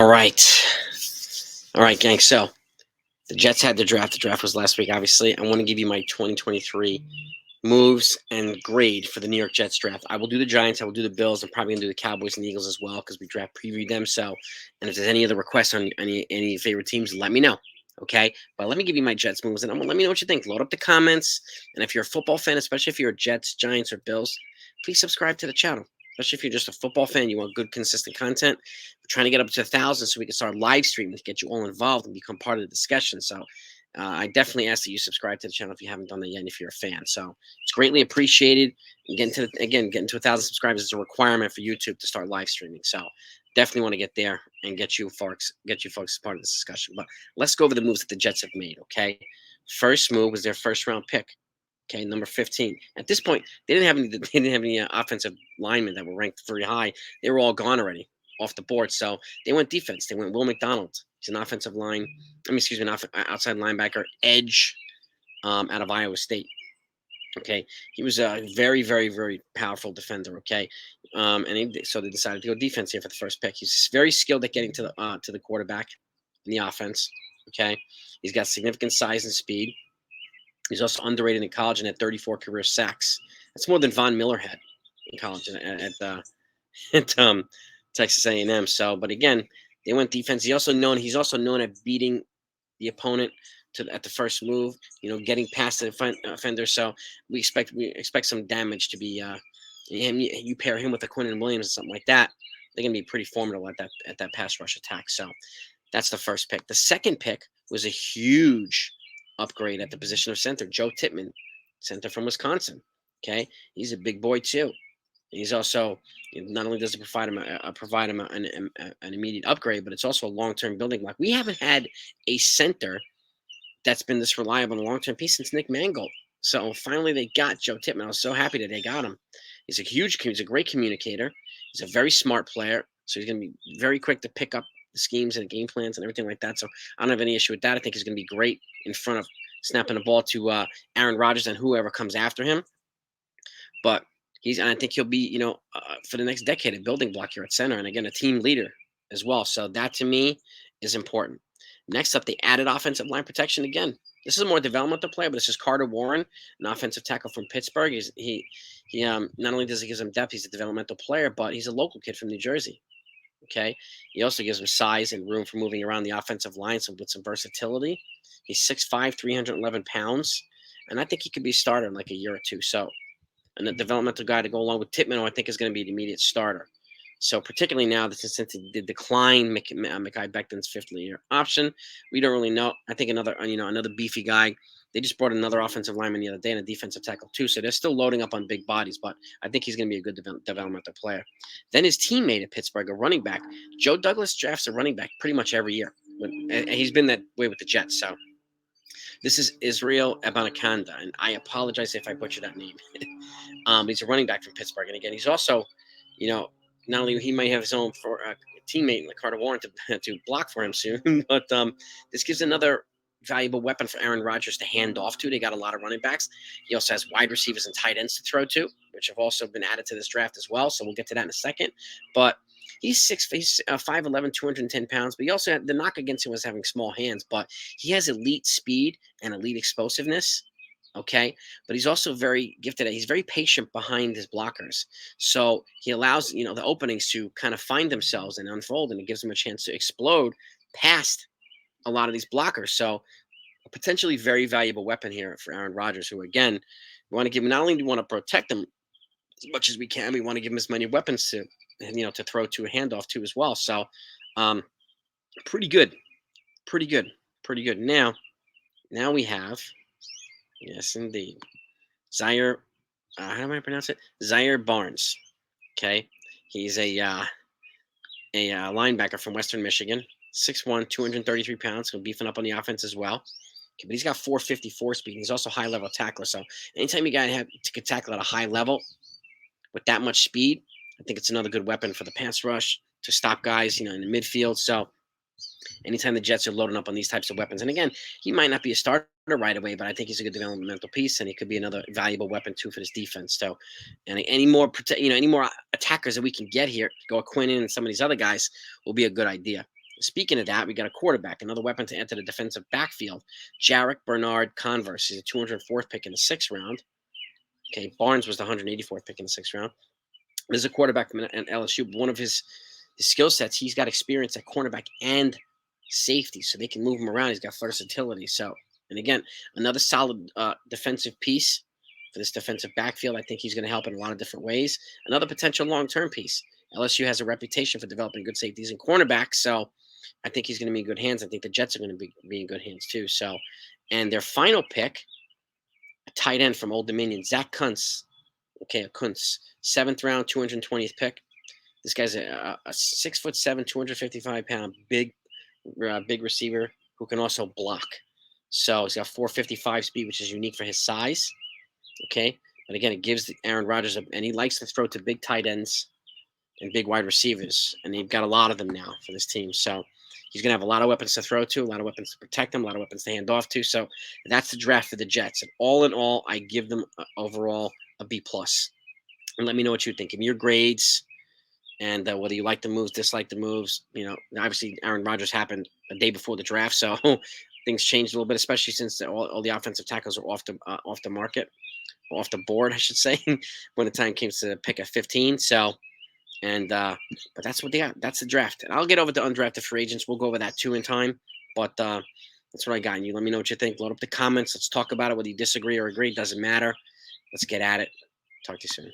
right. All right, gang. So the Jets had the draft. The draft was last week, obviously. I want to give you my 2023 moves and grade for the New York Jets draft. I will do the Giants. I will do the Bills. I'm probably going to do the Cowboys and the Eagles as well because we draft previewed them. So, and if there's any other requests on any favorite teams, let me know. Okay, but let me give you my Jets moves, and let me know what you think. Load up the comments, and if you're a football fan, especially if you're a Jets, Giants, or Bills, please subscribe to the channel. Especially if you're just a football fan, you want good, consistent content. We're trying to get up to 1,000 so we can start live streaming to get you all involved and become part of the discussion. So, I definitely ask that you subscribe to the channel if you haven't done that yet, and if you're a fan. So it's greatly appreciated. And getting to 1,000 subscribers is a requirement for YouTube to start live streaming. So definitely want to get there and get you folks as part of this discussion. But let's go over the moves that the Jets have made. Okay, first move was their first round pick. Okay, number 15. At this point, they didn't have any. They didn't have any offensive linemen that were ranked very high. They were all gone already off the board. So they went defense. They went Will McDonald. He's an offensive line. Excuse me, an outside linebacker, edge, out of Iowa State. Okay, he was a very, very, very powerful defender. Okay, so they decided to go defense here for the first pick. He's very skilled at getting to the quarterback in the offense. Okay, he's got significant size and speed. He's also underrated in college and had 34 career sacks. That's more than Von Miller had in college at Texas A&M. So, but again, they went defense. He's also known at beating the opponent at the first move. Getting past the offender. So we expect some damage to be. You pair him with a Quinnen Williams or something like that, they're gonna be pretty formidable at that pass rush attack. So that's the first pick. The second pick was a huge upgrade at the position of center. Joe Tippmann, center from Wisconsin. Okay, he's a big boy too. He's also, not only does it provide him an immediate upgrade, but it's also a long-term building block. We haven't had a center that's been this reliable and long-term piece since Nick Mangold. So finally they got Joe Tippmann. I was so happy that they got him. He's a great communicator. He's a very smart player. So he's going to be very quick to pick up the schemes and game plans and everything like that. So I don't have any issue with that. I think he's going to be great in front of snapping the ball to Aaron Rodgers and whoever comes after him. But I think he'll be, for the next decade, a building block here at center, and again, a team leader as well. So that to me is important. Next up, they added offensive line protection again. This is a more developmental player, but it's just Carter Warren, an offensive tackle from Pittsburgh. He not only does he give him depth, he's a developmental player, but he's a local kid from New Jersey. Okay, he also gives him size and room for moving around the offensive line, with some versatility. He's 6'5", 311 pounds, and I think he could be a starter in like a year or two. So, and a developmental guy to go along with Tippmann, who I think is going to be an immediate starter. So particularly now that since he did decline Mekhi Becton's fifth-year option, we don't really know. I think another beefy guy. They just brought another offensive lineman the other day and a defensive tackle too. So they're still loading up on big bodies, but I think he's going to be a good developmental player. Then his teammate at Pittsburgh, a running back, Joe Douglas drafts a running back pretty much every year. And he's been that way with the Jets. So this is Israel Abanikanda, and I apologize if I butcher that name. He's a running back from Pittsburgh, and again, he's also, not only he might have his own teammate like Carter Warren to block for him soon, but this gives another valuable weapon for Aaron Rodgers to hand off to. They got a lot of running backs. He also has wide receivers and tight ends to throw to, which have also been added to this draft as well. So we'll get to that in a second. But he's 5'11", 210 pounds, but he also had the knock against him was having small hands, but he has elite speed and elite explosiveness. Okay, but he's also very gifted at. He's very patient behind his blockers, so he allows the openings to kind of find themselves and unfold, and it gives him a chance to explode past a lot of these blockers. So a potentially very valuable weapon here for Aaron Rodgers, who again we want to give him. Not only do we want to protect him as much as we can, we want to give him as many weapons to throw to a handoff to as well. So pretty good. Now we have. Yes, indeed. Zaire, how do I pronounce it? Zaire Barnes. Okay, he's a linebacker from Western Michigan. 6'1", 233 pounds. Beefing up on the offense as well. Okay, but he's got 454 speed. He's also a high level tackler. So anytime you can tackle at a high level with that much speed, I think it's another good weapon for the pass rush to stop guys, in the midfield. So anytime the Jets are loading up on these types of weapons, and again, he might not be a starter right away, but I think he's a good developmental piece, and he could be another valuable weapon too for this defense. So, and any more attackers that we can get here, go Quinnen and some of these other guys, will be a good idea. Speaking of that, we got a quarterback, another weapon to enter the defensive backfield. Jarek Bernard Converse. He's a 204th pick in the 6th round. Okay, Barnes was the 184th pick in the 6th round. There's a quarterback from LSU. But one of his skill sets, he's got experience at cornerback and safety, so they can move him around. He's got versatility. So, and again, another solid defensive piece for this defensive backfield. I think he's going to help in a lot of different ways. Another potential long-term piece. LSU has a reputation for developing good safeties and cornerbacks, so I think he's going to be in good hands. I think the Jets are going to be in good hands too. So, and their final pick, a tight end from Old Dominion, Zach Kuntz. Okay, a Kuntz, 7th round, 220th pick. This guy's a 6'7", 255-pound, big receiver who can also block. So he's got 455 speed, which is unique for his size. Okay, but again, it gives Aaron Rodgers and he likes to throw to big tight ends and big wide receivers, and they've got a lot of them now for this team. So he's going to have a lot of weapons to throw to, a lot of weapons to protect him, a lot of weapons to hand off to. So that's the draft for the Jets. And all in all, I give them overall a B+. And let me know what you think. Give me your grades and whether you like the moves, dislike the moves. Obviously Aaron Rodgers happened a day before the draft, so things changed a little bit, especially since all the offensive tackles are off the market, or off the board, I should say, when the time came to pick at 15. So. But that's what they got. That's the draft. And I'll get over to undrafted free agents. We'll go over that too in time. But that's what I got. And you let me know what you think. Load up the comments. Let's talk about it. Whether you disagree or agree, doesn't matter. Let's get at it. Talk to you soon.